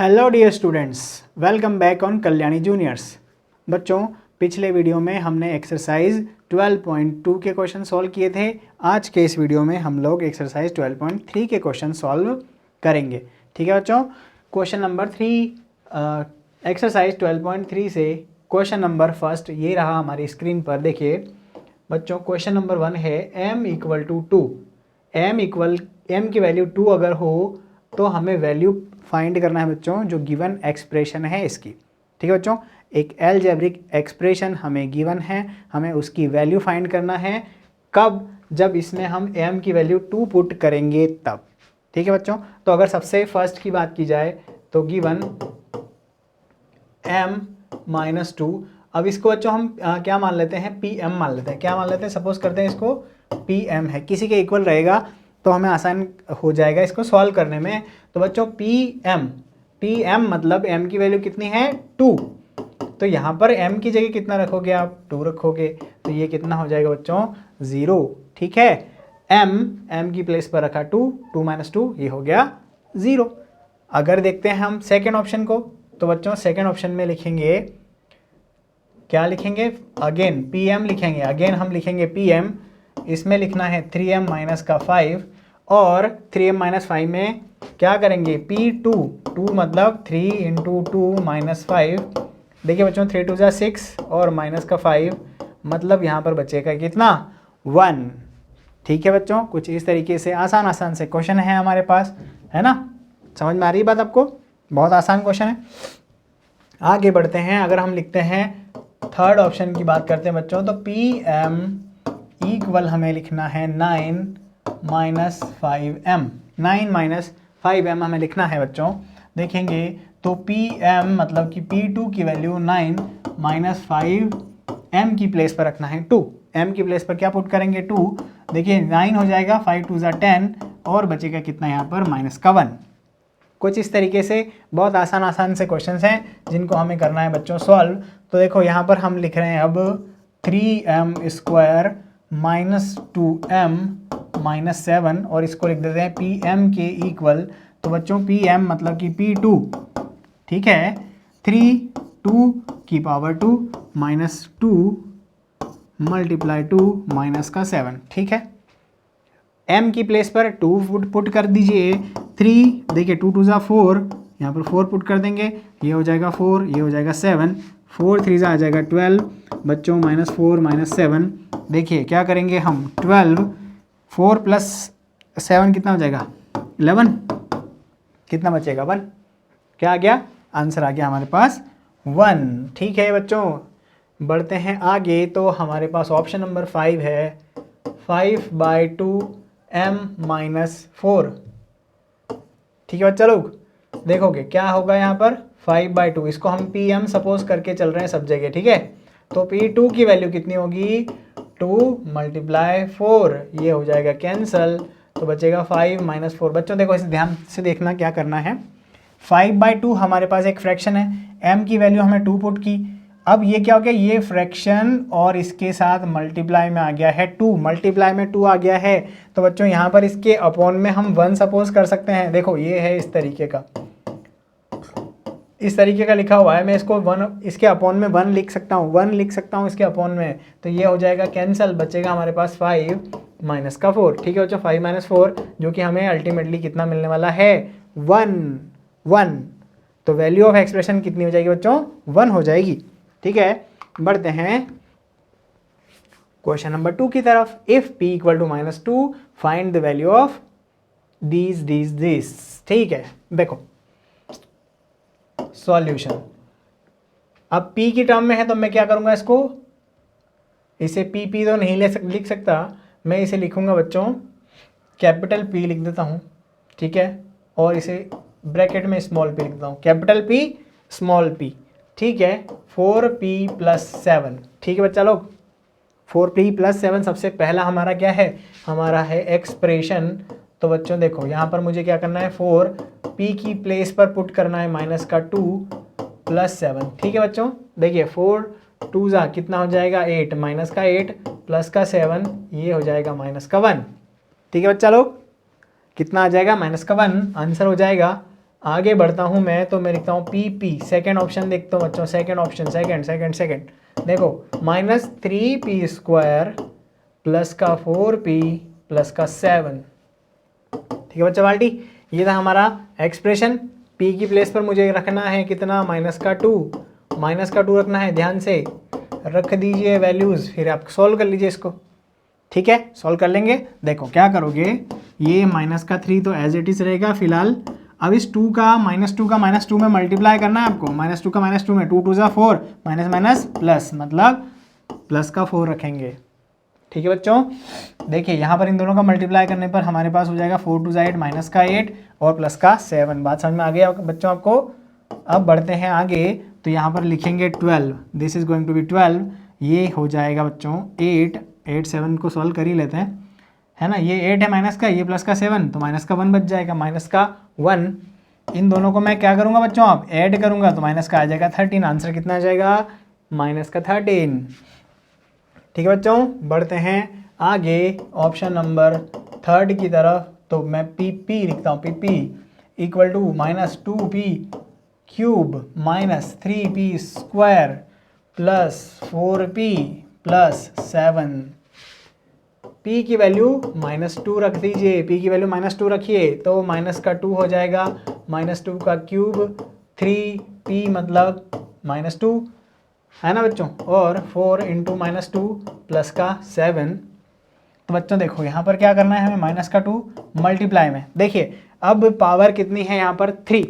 Hello dear students, welcome back on Kalyani juniors. बच्चों, पिछले video में हमने एक्सरसाइज 12.2 के क्वेश्चन सॉल्व किए थे। आज के इस वीडियो में हम लोग एक्सरसाइज 12.3 के क्वेश्चन सॉल्व करेंगे। ठीक है बच्चों, क्वेश्चन नंबर 3 एक्सरसाइज 12.3 से क्वेश्चन नंबर फर्स्ट ये रहा हमारी स्क्रीन पर। देखिए बच्चों, क्वेश्चन नंबर 1 है m इक्वल टू 2। m की वैल्यू 2 अगर हो तो हमें वैल्यू फाइंड करना है बच्चों, जो गिवन एक्सप्रेशन है इसकी। ठीक है बच्चों, एक अलजेब्रिक एक्सप्रेशन हमें गिवन है, हमें उसकी वैल्यू फाइंड करना है। कब? जब इसमें हम m की वैल्यू 2 पुट करेंगे तब। ठीक है बच्चों, तो अगर सबसे फर्स्ट की बात की जाए तो गिवन m माइनस 2। अब इसको बच्चों हम क्या मान लेते हैं, pm मान लेते हैं। क्या मान लेते हैं? सपोज करते हैं इसको pm है, किसी के इक्वल रहेगा तो हमें आसान हो जाएगा इसको सॉल्व करने में। तो बच्चों pm मतलब m की वैल्यू कितनी है? 2। तो यहाँ पर m की जगह कितना रखोगे आप? 2 रखोगे, तो ये कितना हो जाएगा बच्चों? 0। ठीक है, m की प्लेस पर रखा 2, 2 माइनस 2 ये हो गया 0। अगर देखते हैं हम सेकेंड ऑप्शन को, तो बच्चों सेकेंड ऑप्शन में लिखेंगे, क्या लिखेंगे? अगेन pm लिखेंगे। अगेन हम लिखेंगे pm, इसमें लिखना है 3m माइनस का 5, और 3m माइनस 5 में क्या करेंगे? p2, 2 मतलब 3 इंटू 2 माइनस 5। देखिए बच्चों 3 2 6 और माइनस का 5 मतलब यहाँ पर बचेगा कितना? 1। ठीक है बच्चों, कुछ इस तरीके से आसान से क्वेश्चन है हमारे पास, है ना? समझ में आ रही बात आपको? बहुत आसान क्वेश्चन है। आगे बढ़ते हैं। अगर हम लिखते हैं थर्ड ऑप्शन की बात करते हैं बच्चों, तो pm इक्वल हमें लिखना है 9 माइनस 5m। 9 माइनस 5m हमें लिखना है बच्चों। देखेंगे तो pm मतलब कि p2 की वैल्यू 9 माइनस 5m की प्लेस पर रखना है 2। m की प्लेस पर क्या पुट करेंगे? 2। देखिए 9 हो जाएगा, 5 2 10 और बचेगा कितना यहाँ पर? माइनस का 1। कुछ इस तरीके से बहुत आसान से क्वेश्चंस हैं जिनको हमें करना है बच्चों सॉल्व। तो देखो यहाँ पर हम लिख रहे हैं अब 3m square minus 2m minus 7, और इसको लिख देते हैं pm के इक्वल। तो बच्चों pm मतलब कि p2, ठीक है, 3 2 की पावर 2 माइनस 2 मल्टीप्लाई 2 माइनस का 7। ठीक है, m की प्लेस पर 2 पुट कर दीजिए। 3 देखिए 2 2 4, यहाँ पर 4 पुट कर देंगे, ये हो जाएगा 4, ये हो जाएगा 7, 4 3 आ जाएगा 12 बच्चों, माइनस 4 माइनस 7। देखिए क्या करेंगे हम? 12 4 प्लस 7 कितना हो जाएगा? 11। कितना बचेगा? 1। क्या आ गया? आंसर आ गया हमारे पास 1। ठीक है बच्चों, बढ़ते हैं आगे। तो हमारे पास ऑप्शन नंबर 5 है 5/2m माइनस 4। ठीक है बच्चा लोग, देखोगे क्या होगा यहाँ पर? 5/2, इसको हम pm सपोज करके चल रहे हैं सब जगह। ठीक है, तो p2 की वैल्यू कितनी होगी? 2 मल्टीप्लाई 4, ये हो जाएगा कैंसल, तो बचेगा 5 माइनस 4। बच्चों देखो, इसे ध्यान से देखना क्या करना है। 5/2 हमारे पास एक फ्रैक्शन है, m की वैल्यू हमने 2 पुट की। अब ये क्या हो गया? ये फ्रैक्शन और इसके साथ मल्टीप्लाई में आ गया है 2, मल्टीप्लाई में 2 आ गया है। तो बच्चों यहाँ पर इसके अपॉन में हम 1 सपोज कर सकते हैं। देखो ये है इस तरीके का, इस तरीके का लिखा हुआ है, मैं इसको 1 इसके अपॉन में 1 लिख सकता हूँ, 1 लिख सकता हूँ इसके अपॉन में। तो ये हो जाएगा कैंसल, बचेगा हमारे पास 5 माइनस का 4। ठीक है बच्चों, 5 माइनस 4 जो कि हमें अल्टीमेटली कितना मिलने वाला है? 1। तो वैल्यू ऑफ एक्सप्रेशन कितनी हो जाएगी बच्चों? 1 हो जाएगी। ठीक है, बढ़ते हैं क्वेश्चन नंबर 2 की तरफ। If p equal to minus 2 find the value of this. ठीक है, देखो सॉल्यूशन। अब p की टर्म में है तो मैं क्या करूंगा? इसको, इसे p तो नहीं लिख सकता, मैं इसे लिखूंगा बच्चों कैपिटल P लिख देता हूं। ठीक है, और इसे ब्रैकेट में स्मॉल p लिख देता हूं, कैपिटल P स्मॉल p। ठीक है, 4p प्लस 7। ठीक है बच्चा लोग, 4p प्लस 7 सबसे पहला हमारा क्या है? हमारा है एक्सप्रेशन। तो बच्चों देखो यहाँ पर मुझे क्या करना है? 4p की प्लेस पर पुट करना है माइनस का 2 प्लस 7। ठीक है बच्चों, देखिए 4 2 कितना हो जाएगा? 8, माइनस का 8 प्लस का 7, ये हो जाएगा माइनस का 1। ठीक है बच्चा लोग, कितना आ जाएगा? माइनस का 1 आंसर हो जाएगा। आगे बढ़ता हूँ मैं, तो मैं लिखता हूँ पी पी, सेकेंड ऑप्शन देखता हूँ बच्चों, सेकेंड ऑप्शन, सेकेंड देखो, -3p² प्लस का 4p प्लस का 7। ठीक है बच्चा बाल्टी, ये था हमारा एक्सप्रेशन। p की प्लेस पर मुझे रखना है कितना, -2 रखना है, ध्यान से रख दीजिए वैल्यूज़, फिर आप सॉल्व कर लीजिए इसको। ठीक है, सॉल्व कर लेंगे। देखो क्या करोगे, ये -3 तो एज इट इज रहेगा फिलहाल। अब इस 2 का -2 में मल्टीप्लाई करना है आपको, -2 का -2 में, 2 2 ज़ा 4, माइनस माइनस प्लस, मतलब प्लस का 4 रखेंगे। ठीक है बच्चों, देखिए यहाँ पर इन दोनों का मल्टीप्लाई करने पर हमारे पास हो जाएगा 4 2 ज़ा 8, माइनस का 8 और प्लस का 7। बात समझ में आ गया बच्चों आपको। अब बढ़ते हैं आगे, तो यहाँ पर लिखेंगे 12, this is going to be 12, ये हो जाएगा बच्चों 8 7 को सॉल्व कर ही लेते हैं, है ना। ये 8 है माइनस का, ये प्लस का 7, तो माइनस का 1 बच जाएगा, -1। इन दोनों को मैं क्या करूँगा बच्चों, अब ऐड करूँगा, तो माइनस का आ जाएगा 13। आंसर कितना आ जाएगा, -13। ठीक है बच्चों, बढ़ते हैं आगे ऑप्शन नंबर 3 की तरफ। तो मैं PP लिखता हूँ, PP equal to -2p³ -3p² plus 4p plus 7। p की वैल्यू -2 रख दीजिए, p की वैल्यू -2 रखिए, तो -2 हो जाएगा, -2 का क्यूब, 3p मतलब -2, है ना बच्चों, और 4 × -2 प्लस का 7। तो बच्चों देखो यहाँ पर क्या करना है हमें, -2 मल्टीप्लाई में, देखिए अब पावर कितनी है यहाँ पर 3।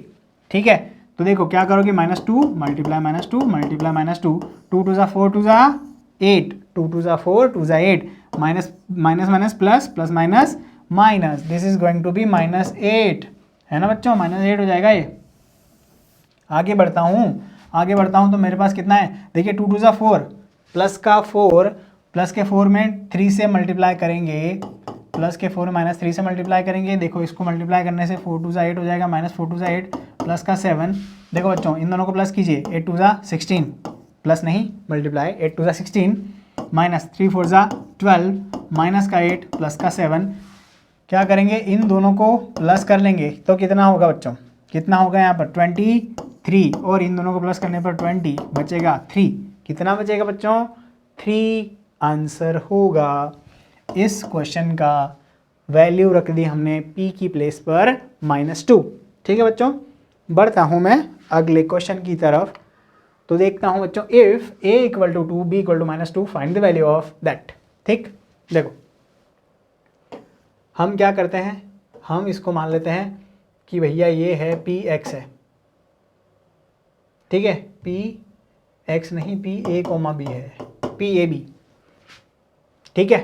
ठीक है, तो देखो क्या करोगे, -2 मल्टीप्लाई -2 मल्टीप्लाई -2, 2 2 ज़ा 4 2 ज़ा 8, 2 2 ज़ा 4 2 ज़ा 8, minus minus plus, plus minus minus, this is going to be -8, है ना बच्चों, -8 हो जाएगा ये। आगे बढ़ता हूँ तो मेरे पास कितना है, देखिए 2 2 ज़ा 4 प्लस का 4, प्लस के 4 में 3 से मल्टीप्लाई करेंगे, प्लस के 4 -3 से मल्टीप्लाई करेंगे। देखो इसको मल्टीप्लाई करने से 4 2 ज़ा 8 हो जाएगा, -4 2 ज़ा 8 प्लस का 7। देखो बच्चों इन दोनों को प्लस कीजिए, 8 2 ज़ा 16, प्लस नहीं मल्टीप्लाई, 8 2 ज़ा 16 -3 4 ज़ा 12 माइनस का 8 प्लस का 7। क्या करेंगे, इन दोनों को प्लस कर लेंगे, तो कितना होगा बच्चों, कितना होगा यहाँ पर 23, और इन दोनों को प्लस करने पर 20 बचेगा 3। कितना बचेगा बच्चों, 3 आंसर होगा। इस क्वेश्चन का वैल्यू रख दी हमने p की प्लेस पर -2। ठीक है बच्चों, बढ़ता हूँ मैं अगले क्वेश्चन की तरफ। तो देखता हूँ बच्चों, if a = 2 b = -2 find the value of that. ठीक, देखो हम क्या करते हैं, हम इसको मान लेते हैं कि भैया ये है px है। ठीक है, px नहीं, pa, b है, pab। ठीक है,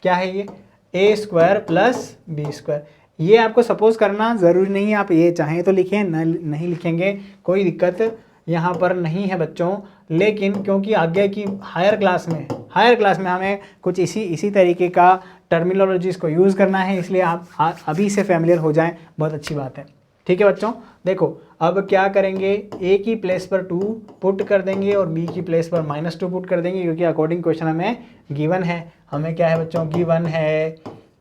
क्या है ये, a² प्लस b²। ये आपको सपोज करना ज़रूरी नहीं है, आप ये चाहें तो लिखें, नहीं लिखेंगे कोई दिक्कत यहाँ पर नहीं है बच्चों। लेकिन क्योंकि आगे की हायर क्लास में हमें कुछ इसी तरीके का टर्मिनोलॉजीज़ को यूज़ करना है, इसलिए आप अभी से फैमिलियर हो जाएं, बहुत अच्छी बात है। ठीक है बच्चों, देखो अब क्या करेंगे, a की प्लेस पर 2 पुट कर देंगे और b की प्लेस पर -2 पुट कर देंगे, क्योंकि अकॉर्डिंग क्वेश्चन हमें गिवन है। हमें क्या है बच्चों, गिवन है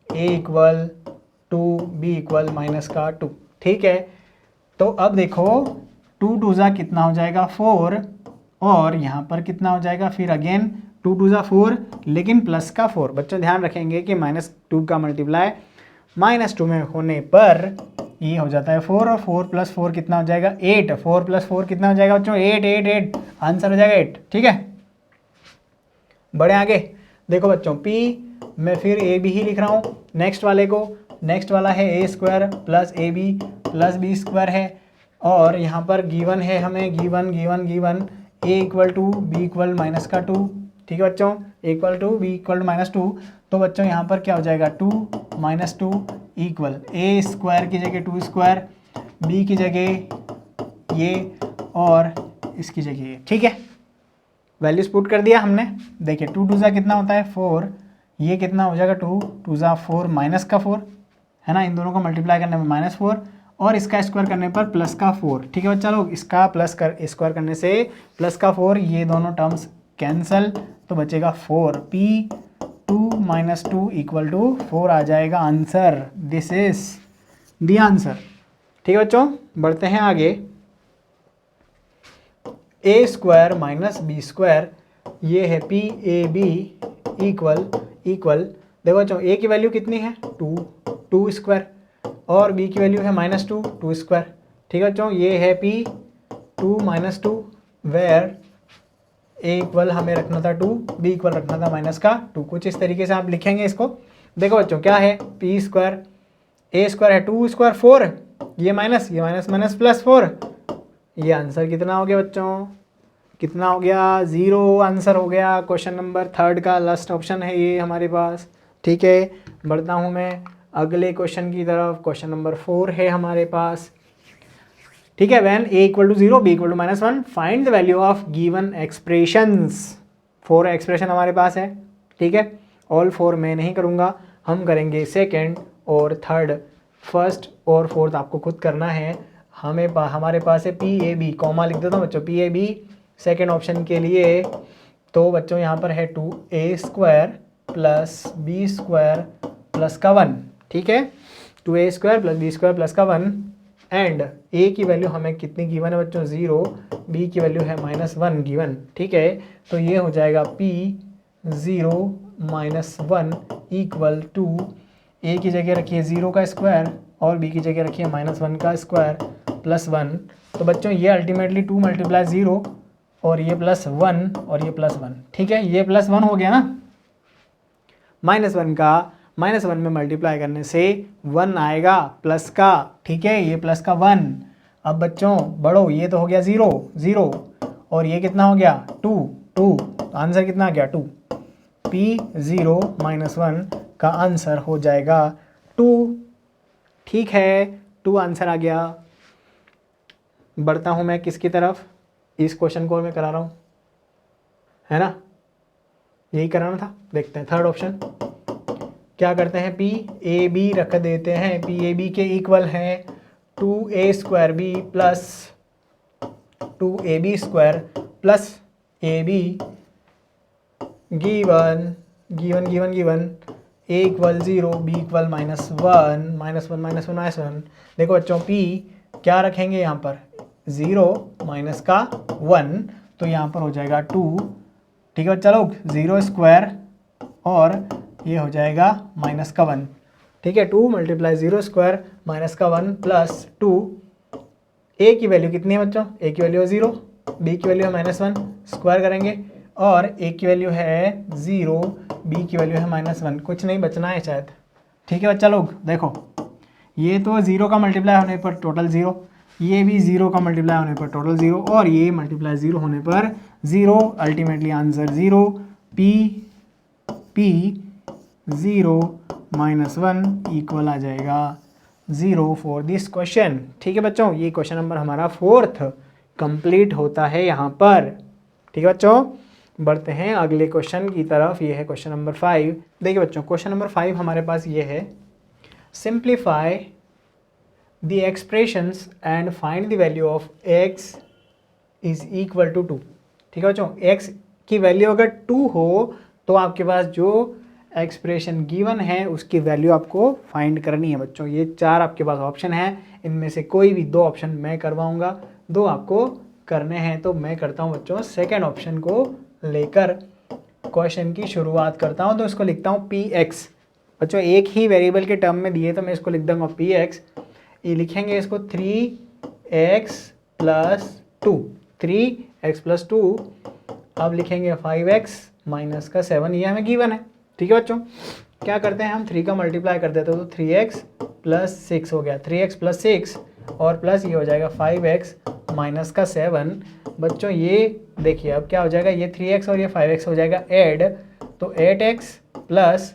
a = 2 b = -2। ठीक है, तो अब देखो 2 2 ज़ा कितना हो जाएगा 4, और यहाँ पर कितना हो जाएगा, फिर अगेन 2 2 ज़ा 4, लेकिन प्लस का 4। बच्चों ध्यान रखेंगे कि -2 का मल्टीप्लाई -2 में होने पर ये हो जाता है 4, और 4 + 4 कितना हो जाएगा 8, 4 + 4 कितना हो जाएगा बच्चों 8, आंसर हो जाएगा 8। ठीक है, बढ़े आगे। देखो बच्चों p मैं फिर a b ही लिख रहा हूँ, नेक्स्ट वाले को, नेक्स्ट वाला है a² plus ab plus b² है, और यहाँ पर गिवन है हमें, गिवन a = b = -2। ठीक है बच्चों, a = b = -2, तो बच्चों यहाँ पर क्या हो जाएगा 2 -2 = a² की जगह 2², b की जगह ये और इसकी जगह ये। ठीक है, वैल्यूज पुट कर दिया हमने। देखिए 2 2 ज़ा कितना होता है 4, ये कितना हो जाएगा 2 2 ज़ा 4 माइनस का 4, है ना, इन दोनों को मल्टीप्लाई करने में -4 और इसका स्क्वायर करने पर प्लस का 4। ठीक है बच्चा लोग, इसका स्क्वायर करने से प्लस का 4, ये दोनों टर्म्स कैंसल, तो बचेगा 4। p2 -2 = 4 आ जाएगा answer. This is the answer. ठीक है बच्चों, बढ़ते हैं आगे। ए स्क्वायर माइनस बी स्क्वायर, ये है पी ए बी इक्वल देखो बच्चों ए की वैल्यू कितनी है 2 स्क्वायर और बी की वैल्यू है -2 स्क्वायर। ठीक है बच्चों, ये है पी 2 - 2 वेयर ए इक्वल हमें रखना था 2, बी इक्वल रखना था -2। कुछ इस तरीके से आप लिखेंगे इसको। देखो बच्चों क्या है पी स्क्वायर, ए स्क्वायर है 2 स्क्वायर 4, ये माइनस +4, ये आंसर कितना हो गया बच्चों, कितना हो गया 0 आंसर हो गया। क्वेश्चन नंबर 3 का लास्ट ऑप्शन है ये हमारे पास। ठीक है, बढ़ता हूँ मैं अगले क्वेश्चन की तरफ। क्वेश्चन नंबर 4 है हमारे पास। ठीक है, when a = 0 b = -1 find the value of given expressions. 4 expression हमारे पास है। ठीक है, ऑल 4 मैं नहीं करूँगा, हम करेंगे सेकंड और थर्ड। फर्स्ट और फोर्थ आपको खुद करना है। हमारे पास है पी ए बी, कॉमा लिख देता हूँ बच्चों, P A B second option के लिए। तो बच्चों यहाँ पर है 2a² + b² + 1। ठीक है, 2a² + b² + 1 एंड a की वैल्यू हमें कितनी गिवन है बच्चों 0, b की वैल्यू है -1 गिवन। ठीक है, तो ये हो जाएगा p 0 - 1 = a की जगह रखिए 0 का स्क्वायर और b की जगह रखिए -1 का स्क्वायर + 1। तो बच्चों ये अल्टीमेटली 2 × 0 और ये +1 और ये +1। ठीक है, ये +1 हो गया ना, -1 का -1 में मल्टीप्लाई करने से 1 आएगा प्लस का। ठीक है, ये प्लस का 1। अब बच्चों बढ़ो, ये तो हो गया 0 और ये कितना हो गया 2। तो आंसर कितना आ गया 2। p 0 - 1 का आंसर हो जाएगा 2। ठीक है, 2 आंसर आ गया। बढ़ता हूँ मैं किसकी तरफ, इस क्वेश्चन को मैं करा रहा हूँ, है ना, यही कराना था। देखते हैं थर्ड ऑप्शन क्या करते हैं। पी ए बी रख देते हैं, पी ए बी के इक्वल है 2a² + 2ab² + ab given a = 0 b = -1। देखो बच्चों p क्या रखेंगे यहाँ पर 0 - 1, तो यहाँ पर हो जाएगा 2। ठीक है चलो, 0² और ये हो जाएगा -1। ठीक है, 2 × 0² -1 + 2। a की वैल्यू कितनी है बच्चों, a की वैल्यू है 0, b की वैल्यू है -1, स्क्वायर करेंगे और a की वैल्यू है 0, b की वैल्यू है -1। कुछ नहीं बचना है शायद। ठीक है बच्चा लोग, देखो ये तो 0 का मल्टीप्लाई होने पर टोटल 0, ये भी 0 का मल्टीप्लाई होने पर टोटल 0 और ये मल्टीप्लाई 0 होने पर 0। Ultimately answer 0। p 0 - 1 इक्वल आ जाएगा 0 फॉर दिस क्वेश्चन। ठीक है बच्चों, ये क्वेश्चन नंबर हमारा 4th कंप्लीट होता है यहाँ पर। ठीक है बच्चों, बढ़ते हैं अगले क्वेश्चन की तरफ। ये है क्वेश्चन नंबर 5। देखिए बच्चों, क्वेश्चन नंबर 5 हमारे पास ये है, simplify the expressions and find the value of x = 2। ठीक है बच्चों, x की वैल्यू अगर 2 हो तो आपके पास जो एक्सप्रेशन गिवन है उसकी वैल्यू आपको फाइंड करनी है बच्चों। ये 4 आपके पास ऑप्शन है, इनमें से कोई भी 2 ऑप्शन मैं करवाऊंगा, 2 आपको करने हैं। तो मैं करता हूँ बच्चों सेकंड ऑप्शन को लेकर क्वेश्चन की शुरुआत करता हूँ। तो इसको लिखता हूँ px। बच्चों एक ही वेरिएबल के टर्म में दिए तो मैं इसको लिख दूंगा px। ये लिखेंगे इसको 3x + 2, 3x + 2। अब लिखेंगे 5x - 7, ये हमें गिवन है। ठीक है बच्चों, क्या करते हैं हम 3 का मल्टीप्लाई कर देते हैं तो 3x + 6 हो गया, 3x + 6 और प्लस ये हो जाएगा 5x - 7। बच्चों ये देखिए अब क्या हो जाएगा, ये 3x और ये 5x हो जाएगा ऐड, तो 8x प्लस,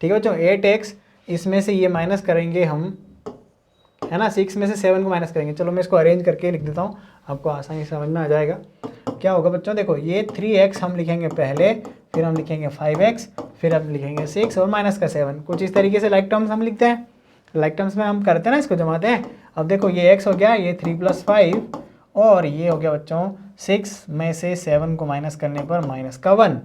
ठीक है बच्चों 8x, इसमें से ये माइनस करेंगे हम, है ना, 6 में से 7 को माइनस करेंगे। चलो मैं इसको अरेंज करके लिख देता हूँ, आपको आसानी से समझ में आ जाएगा। क्या होगा बच्चों, देखो ये 3x हम लिखेंगे पहले, फिर हम लिखेंगे 5x, फिर हम लिखेंगे 6 और -7। कुछ इस तरीके से लाइक टर्म्स हम लिखते हैं, लाइक टर्म्स में हम करते हैं ना, इसको जमाते हैं। अब देखो ये x हो गया, ये 3 + 5 और ये हो गया बच्चों 6 में से 7 को माइनस करने पर -1।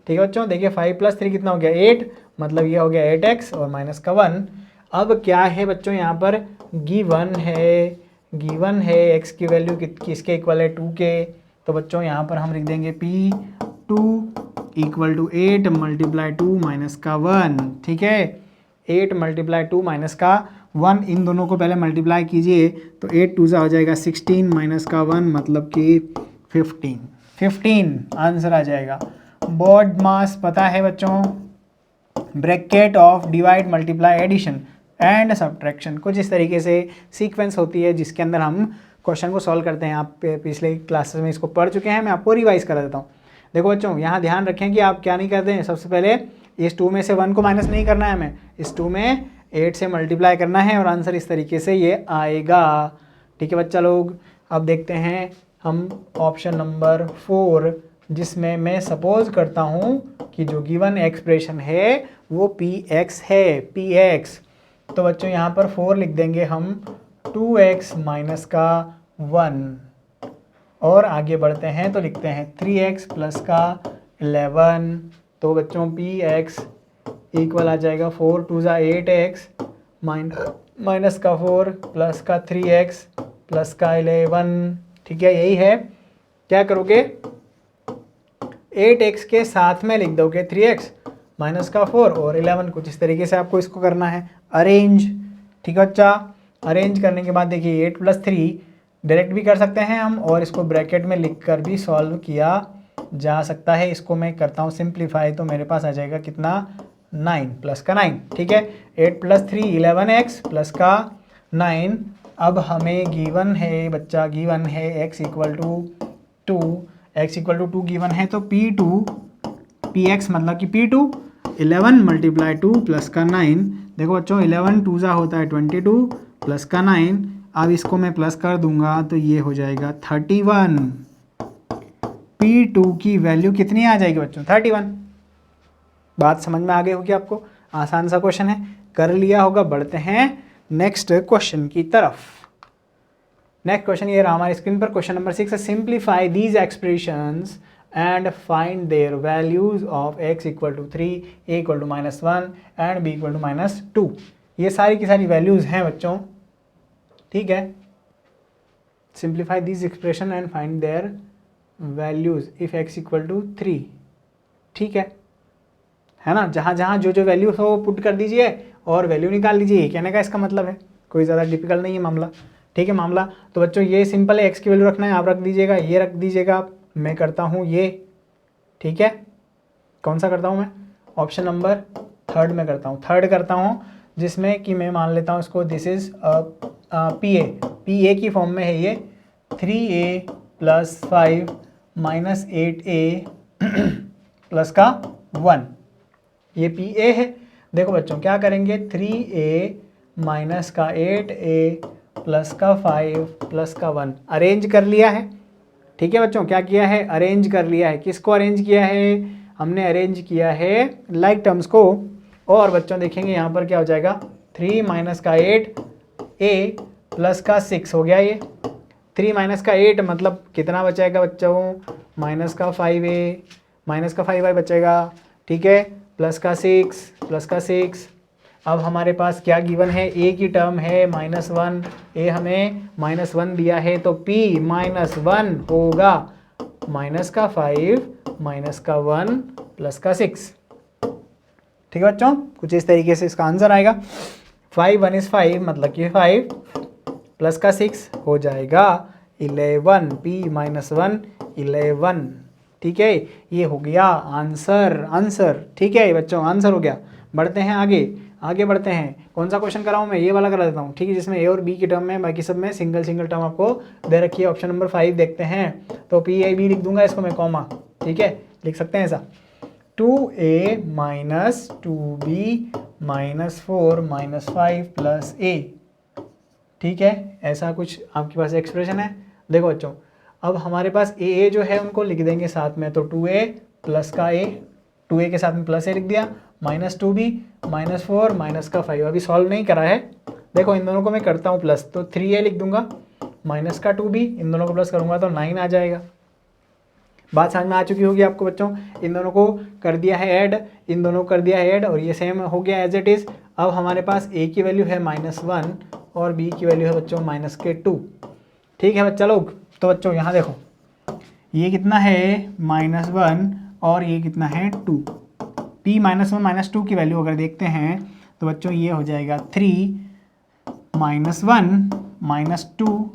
ठीक है बच्चों, देखिए 5 + 3 कितना हो गया 8, मतलब ये हो गया 8x और -1। अब क्या है बच्चों यहाँ पर गिवन है x की वैल्यू किसके इक्वल है 2 के, तो बच्चों यहाँ पर हम लिख देंगे P2 equal to 8 multiply 2 minus का 1, ठीक है। 8 मल्टीप्लाई 2 माइनस का 1, इन दोनों को पहले मल्टीप्लाई कीजिए तो 8 2 हो जाएगा 16 माइनस का 1 मतलब कि 15 आंसर आ जाएगा। बोर्ड मास पता है बच्चों, bracket of divide multiply addition and subtraction, कुछ इस तरीके से सीक्वेंस होती है जिसके अंदर हम क्वेश्चन को सॉल्व करते हैं। आप पिछले क्लासेस में इसको पढ़ चुके हैं, मैं आपको रिवाइज करा देता हूँ। देखो बच्चों यहाँ ध्यान रखें कि आप क्या नहीं करते हैं, सबसे पहले इस 2 में से 1 को माइनस नहीं करना है, हमें इस 2 में 8 से मल्टीप्लाई करना है और आंसर इस तरीके से ये आएगा, ठीक है बच्चा लोग। अब देखते हैं हम ऑप्शन नंबर 4, जिसमें मैं सपोज करता हूँ कि जो गिवन एक्सप्रेशन है वो px है, px। तो बच्चों यहाँ पर 4 लिख देंगे हम 2x माइनस का 1 और आगे बढ़ते हैं तो लिखते हैं 3x प्लस का 11। तो बच्चों px इक्वल आ जाएगा 4 2 8x माइनस का 4 प्लस का 3x प्लस का 11, ठीक है। यही है, क्या करोगे 8x के साथ में लिख दोगे 3x माइनस का 4 और 11, कुछ इस तरीके से आपको इसको करना है अरेंज, ठीक है बच्चा। अरेंज करने के बाद देखिए 8 + 3 डायरेक्ट भी कर सकते हैं हम और इसको ब्रैकेट में लिख कर भी सॉल्व किया जा सकता है। इसको मैं करता हूँ सिंप्लीफाई, तो मेरे पास आ जाएगा कितना 9 प्लस का 9, ठीक है। 8 + 3 11x प्लस का 9। अब हमें गिवन है बच्चा, गिवन है x इक्वल टू 2 गिवन है, तो px मतलब कि P2 11 मल्टीप्लाई 2 प्लस का 9। देखो बच्चों 11 2 होता है 22 प्लस का 9। अब इसको मैं प्लस कर दूंगा तो ये हो जाएगा 31। P2 की वैल्यू कितनी आ जाएगी बच्चों 31। बात समझ में आ गई होगी आपको, आसान सा क्वेश्चन है, कर लिया होगा। बढ़ते हैं नेक्स्ट क्वेश्चन की तरफ। नेक्स्ट क्वेश्चन ये रहा हमारी स्क्रीन पर, क्वेश्चन नंबर 6 है, simplify these expressions and find their values of x equal to 3, a equal to -1 and b equal to -2। ये सारी की सारी वैल्यूज़ हैं बच्चों, ठीक है। Simplify this expression and find their values if x equal to 3, ठीक है ना। जहाँ जहाँ जो जो वैल्यूज हो वो पुट कर दीजिए और वैल्यू निकाल लीजिए, कहने का इसका मतलब है, कोई ज़्यादा डिफिकल्ट नहीं है मामला, ठीक है मामला। तो बच्चों ये सिंपल है, x की वैल्यू रखना है, आप रख दीजिएगा, ये रख दीजिएगा आप, मैं करता हूँ ये, ठीक है। कौन सा करता हूँ मैं, ऑप्शन नंबर 3 में करता हूँ, जिसमें कि मैं मान लेता हूँ इसको, दिस इज PA की फॉर्म में है ये, 3a + 5 - 8a प्लस का 1, ये PA है। देखो बच्चों क्या करेंगे, 3a माइनस का 8a प्लस का 5 प्लस का 1 अरेंज कर लिया है, ठीक है बच्चों। क्या किया है, अरेंज कर लिया है। किसको अरेंज किया है, हमने अरेंज किया है लाइक टर्म्स को। और बच्चों देखेंगे यहाँ पर क्या हो जाएगा, 3 माइनस का 8a प्लस का 6 हो गया ये। 3 माइनस का 8 मतलब कितना बचाएगा बच्चों, माइनस का 5a बचेगा, ठीक है, प्लस का 6। अब हमारे पास क्या गिवन है, a की टर्म है -1, a हमें -1 दिया है, तो p -1 होगा माइनस का 5 माइनस का 1 प्लस का 6, ठीक है बच्चों। कुछ इस तरीके से इसका आंसर आएगा। 5 1 इज 5 मतलब कि 5 प्लस का 6 हो जाएगा 11, p -1 11, ठीक है। ये हो गया आंसर, ठीक है बच्चों, आंसर हो गया। बढ़ते हैं आगे बढ़ते हैं। कौन सा क्वेश्चन कराऊँ मैं, ये वाला करा देता हूँ, ठीक है, जिसमें a और b की टर्म में, बाकी सब में सिंगल टर्म आपको दे रखी है। ऑप्शन नंबर 5 देखते हैं, तो PAB लिख दूंगा इसको मैं कॉमा, ठीक है, लिख सकते हैं ऐसा, 2a minus 2b minus 4 minus 5 plus a, ठीक है, ऐसा कुछ आपके पास एक्सप्रेशन है। देखो बच्चों अब हमारे पास a जो है उनको लिख देंगे साथ में, तो 2a प्लस का a, 2a के साथ में प्लस a लिख दिया, -2b माइनस 4 माइनस का 5, अभी सॉल्व नहीं करा है। देखो इन दोनों को मैं करता हूँ प्लस, तो 3a लिख दूंगा, माइनस का 2b, इन दोनों को प्लस करूँगा तो 9 आ जाएगा। बात समझ में आ चुकी होगी आपको बच्चों। इन दोनों को कर दिया है ऐड, इन दोनों को कर दिया है ऐड, और ये सेम हो गया एज इट इज़। अब हमारे पास a की वैल्यू है -1 और b की वैल्यू है बच्चों -2। ठीक है बच्चा लोग। तो बच्चों यहाँ देखो ये कितना है -1 और ये कितना है 2। p -1 -2 की वैल्यू अगर देखते हैं तो बच्चों ये हो जाएगा 3 -1 -2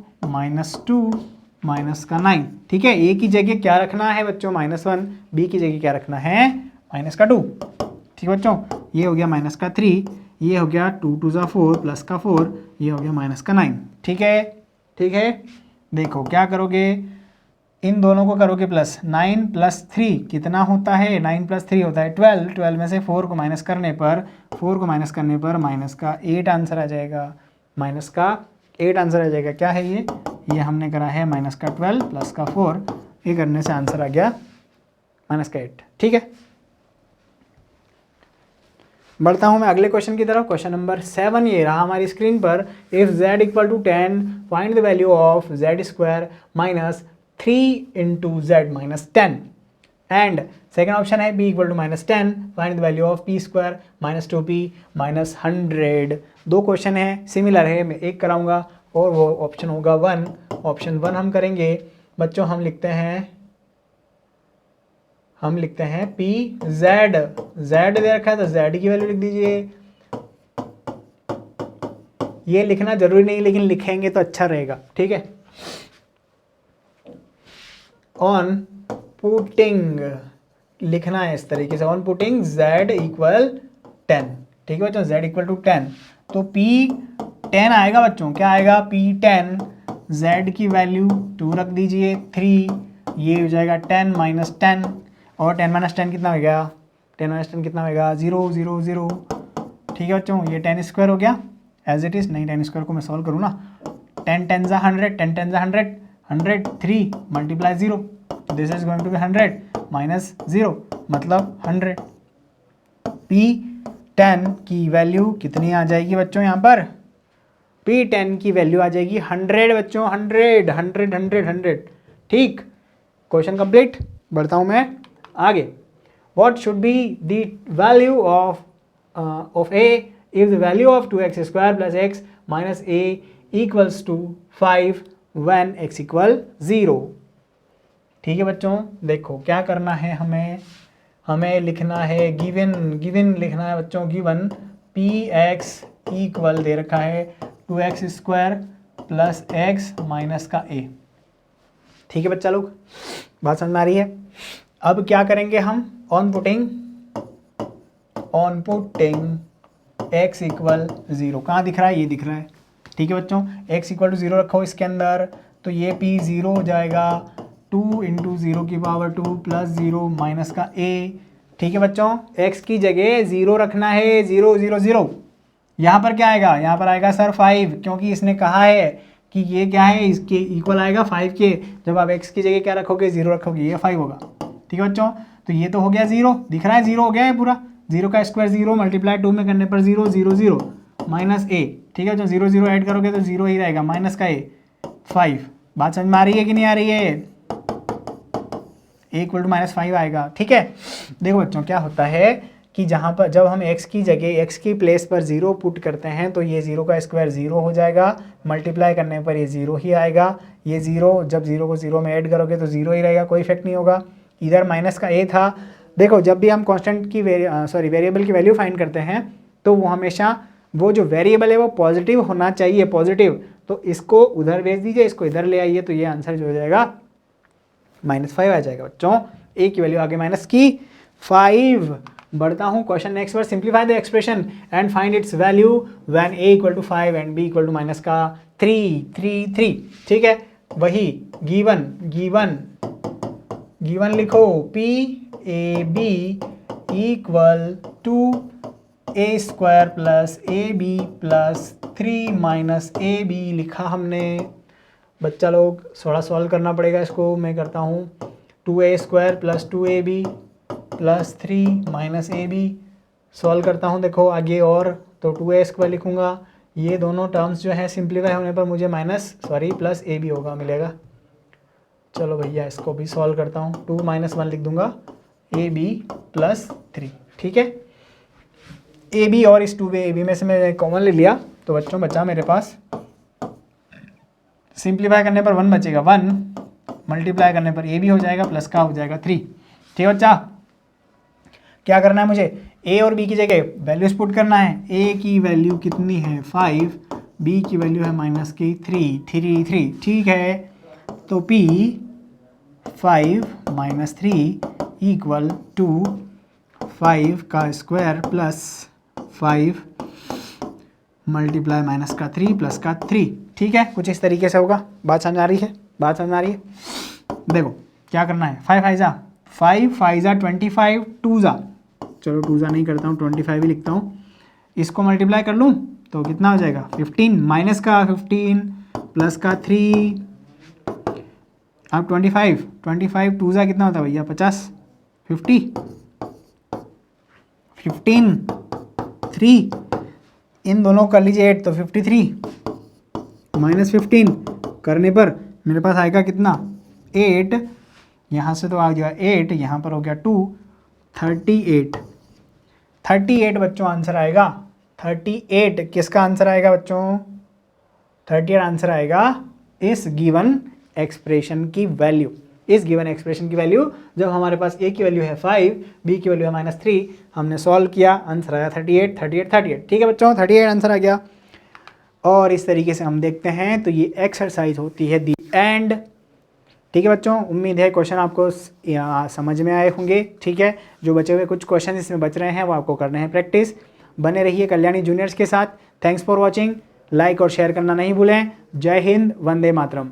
-9। ठीक है, a की जगह क्या रखना है बच्चों -1, b की जगह क्या रखना है -2। ठीक है बच्चों, ये हो गया -3, ये हो गया 2 2 4 +4, ये हो गया -9। ठीक है, ठीक है। देखो क्या करोगे, इन दोनों को करोगे प्लस, 9 + 3 कितना होता है, 9 + 3 होता है 12। 12 में से 4 को माइनस करने पर माइनस का 8 आंसर आ जाएगा, माइनस का 8 आंसर आ जाएगा। क्या है ये हमने करा है -12 + 4, ये करने से आंसर आ गया -8। ठीक है, बढ़ता हूँ मैं अगले क्वेश्चन की तरफ। क्वेश्चन नंबर 7 ये रहा हमारी स्क्रीन पर। If z = 10 find the value of z² - 3 × z - 10। And second option है b = -10 find the value of p² - 2p - 100। दो क्वेश्चन है, सिमिलर है, मैं एक कराऊंगा और वो ऑप्शन होगा 1। ऑप्शन 1 हम करेंगे बच्चों। हम लिखते हैं p z दे रखा है तो z की वैल्यू लिख दीजिए। ये लिखना जरूरी नहीं, लेकिन लिखेंगे तो अच्छा रहेगा। ठीक है, ऑन पुटिंग लिखना है इस तरीके से, ऑन पुटिंग z = 10। ठीक है बच्चों, z = 10 तो p 10 आएगा बच्चों। क्या आएगा, p 10, z की वैल्यू 2 रख दीजिए, 3, ये हो जाएगा 10 - 10 और 10 - 10 कितना हो गया, 10 - 10 कितना होगा 0 0 0। ठीक है बच्चों, ये 10² हो गया एज इट इज़। नहीं, 10² को मैं सॉल्व करूँ ना, 10 10 100, 10 10 100, 100 3 × 0, this is going to be 100 - 0 मतलब 100। p 10 की वैल्यू कितनी आ जाएगी बच्चों, यहाँ पर p 10 की वैल्यू आ जाएगी 100 बच्चों, 100 100 100 100। ठीक, क्वेश्चन कंप्लीट। बढ़ता हूँ मैं आगे। What should be the value of a if the value of 2x² + x - a = 5 when x = 0। ठीक है बच्चों, देखो क्या करना है, हमें लिखना है गिवन लिखना है बच्चों। गिवन px इक्वल दे रखा है 2x² + x - का a। ठीक है बच्चा लोग, बात समझ में आ रही है। अब क्या करेंगे हम, ऑन पुटिंग x = 0। कहाँ दिख रहा है, ये दिख रहा है। ठीक है बच्चों, x = 0 रखो इसके अंदर, तो ये p 0 हो जाएगा, 2 × 0⁻2 + 0 माइनस का a। ठीक है बच्चों, x की जगह 0 रखना है, 0 0 0। यहाँ पर क्या आएगा, यहाँ पर आएगा सर 5, क्योंकि इसने कहा है कि ये क्या है, इसके इक्वल आएगा 5 के। जब आप x की जगह क्या रखोगे, 0 रखोगे, ये 5 होगा। ठीक है बच्चों, तो ये तो हो गया 0, दिख रहा है 0 हो गया है पूरा। 0 का स्क्वायर 0 × 2 में करने पर 0 0 0 -a। ठीक है बच्चों, 0 0 ऐड करोगे तो 0 ही रहेगा, माइनस का a 5। बात समझ में आ रही है कि नहीं आ रही है, a = -5 आएगा। ठीक है, देखो बच्चों क्या होता है कि जहाँ पर जब हम x की जगह x की प्लेस पर 0 पुट करते हैं तो ये 0 का स्क्वायर 0 हो जाएगा, मल्टीप्लाई करने पर ये 0 ही आएगा। ये 0 जब 0 को 0 में ऐड करोगे तो 0 ही रहेगा, कोई इफेक्ट नहीं होगा। इधर माइनस का a था। देखो जब भी हम कांस्टेंट की वेरिएबल की वैल्यू फाइंड करते हैं तो वो हमेशा वो जो वेरिएबल है वो पॉजिटिव होना चाहिए, पॉजिटिव। तो इसको उधर भेज दीजिए, इसको इधर ले आइए, तो ये आंसर जो हो जाएगा -5 आ जाएगा बच्चों। a की वैल्यू आगे -5। बढ़ता हूँ क्वेश्चन नेक्स्ट पर। Simplify the expression and find its value when a = 5 and b = -3। ठीक है, वही गिवन लिखो, PAB = 2a² + ab + 3 - ab लिखा हमने। बच्चा लोग थोड़ा सॉल्व करना पड़ेगा इसको, मैं करता हूँ। 2a² + 2ab + 3 - ab सॉल्व करता हूँ। देखो आगे और, तो 2a² लिखूँगा, ये दोनों टर्म्स जो है सिंप्लीफाई होने पर मुझे प्लस ab होगा मिलेगा। चलो भैया इसको भी सॉल्व करता हूँ, 2 - 1 लिख दूंगा, ab + 3। ठीक है, ab और इस 2ab में से मैं कॉमन ले लिया, तो बच्चों बचा मेरे पास, सिंप्लीफाई करने पर 1 बचेगा, 1 मल्टीप्लाई करने पर ये भी हो जाएगा, प्लस का हो जाएगा 3। ठीक है बच्चा, क्या करना है मुझे, a और b की जगह वैल्यूज पुट करना है। a की वैल्यू कितनी है 5, b की वैल्यू है माइनस की 3। ठीक है, तो p 5 माइनस 3 इक्वल टू 5 का स्क्वायर प्लस 5 मल्टीप्लाई माइनस का 3 प्लस का 3। ठीक है, कुछ इस तरीके से होगा। बात समझ आ रही है, बात समझ आ रही है। देखो क्या करना है, 5 5 जा 25, 2 जा, चलो 2 जा नहीं करता हूँ, 25 ही लिखता हूँ। इसको मल्टीप्लाई कर लूँ तो कितना हो जाएगा 15, माइनस का 15 प्लस का 3, अब 25 2 जा कितना होता है भैया 50, 50 15 3, इन दोनों कर लीजिए 8 तो 53 माइनस 15 करने पर मेरे पास आएगा कितना 8, यहाँ से तो आ गया 8, यहाँ पर हो गया 2, 38 बच्चों आंसर आएगा। 38 किसका आंसर आएगा बच्चों, 38 आंसर आएगा इस गिवन एक्सप्रेशन की वैल्यू। इस गिवन एक्सप्रेशन की वैल्यू जब हमारे पास a की वैल्यू है 5, b की वैल्यू है -3, हमने सॉल्व किया, आंसर आया 38। ठीक है बच्चों, 38 आंसर आ गया। और इस तरीके से हम देखते हैं तो ये एक्सरसाइज होती है दी एंड। ठीक है बच्चों, उम्मीद है क्वेश्चन आपको समझ में आए होंगे। ठीक है, जो बचे हुए कुछ क्वेश्चन इसमें बच रहे हैं वो आपको करने हैं प्रैक्टिस। बने रहिए कल्याणी जूनियर्स के साथ। थैंक्स फॉर वॉचिंग, लाइक और शेयर करना नहीं भूलें। जय हिंद, वंदे मातरम।